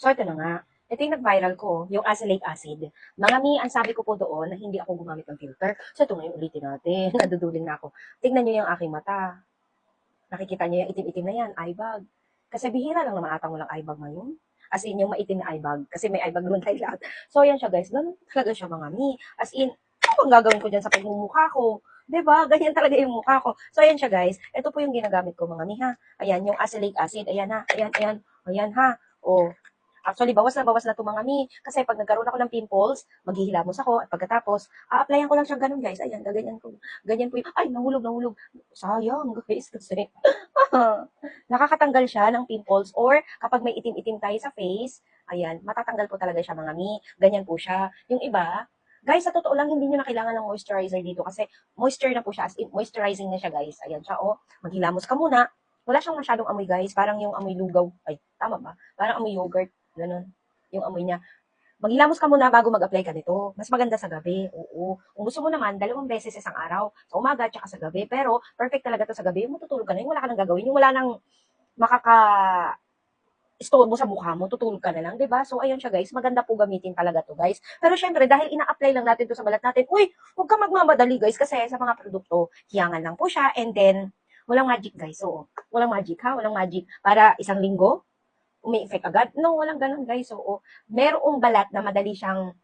So, ito na nga. Ito yung nag-viral ko, yung azelaic acid. Mga mi, ang sabi ko po doon na hindi ako gumamit ng filter. So, ito ngayon ulitin natin. Naduduling na ako. Tingnan nyo yung aking mata. Nakikita nyo yung itim-itim na yan, eye bag. Kasi bihira lang naman atang walang eye bag ngayon. As in, yung maitim na eye bag. Kasi may eye bag doon tayo lahat. So, yan siya guys. Ganun talaga siya mga mi. As in, ano bang gagawin ko dyan sa pagmumukha ko? 'Di ba? Ganyan talaga yung mukha ko. So, ayan siya guys. Ito po yung ginagamit ko mga mi ha. Ayan, yung azelaic acid. Ayan ha. Ayan, ayan. Ayan ha. O, actually, bawas na to mga mi. Kasi pag nagkaroon ako ng pimples, maghihilamos ako. At pagkatapos, a-applyan ko lang siya ganun guys. Ayan, gaganyan ko. Ganyan po yung, ay, nahulog. Sayang guys. Kasi, nakakatanggal siya ng pimples or kapag may itim-itim tayo sa face, ayan, matatanggal po talaga siya mga mi. Ganyan po siya. Yung iba, guys, sa totoo lang, hindi nyo na kailangan ng moisturizer dito kasi moisture na po siya, as in, moisturizing na siya, guys. Ayan siya, oh. Maghilamos ka muna. Wala siyang masyadong amoy, guys. Parang yung amoy lugaw. Ay, tama ba? Parang amoy yogurt. Ganun. Yung amoy niya. Maghilamos ka muna bago mag-apply ka nito. Mas maganda sa gabi. Oo. Kung gusto mo naman, 2 beses isang araw. Sa umaga at sa gabi. Pero, perfect talaga to sa gabi. Yung matutulog ka na, yung wala ka nang gagawin. Yung wala nang makaka istorbo sa mukha mo, tutulog ka na lang, 'di ba? So ayun siya guys, maganda po gamitin talaga 'to, guys. Pero syempre dahil ina-apply lang natin 'to sa balat natin, uy, huwag ka magmamadali, guys, kasi sa mga produkto, hiyangan lang po siya and then walang magic, guys. So, walang magic ha, walang magic para isang linggo umi-effect agad. No, walang ganun, guys. So, merong balat na madali siyang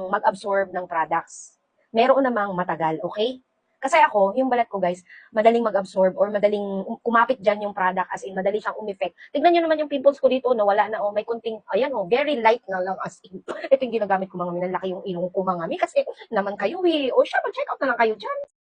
mag-absorb ng products. Meron namang matagal, okay? Kasi ako, yung balat ko guys, madaling mag-absorb or madaling kumapit dyan yung product as in, madali siyang umeffect. Tignan nyo naman yung pimples ko dito, nawala na, oh, may kunting, ayan, oh, very light na lang as in. Ito yung ginagamit ko mga minalaki yung ilong ko mga mi, kasi naman kayo eh. O siya, mag-check out na lang kayo dyan.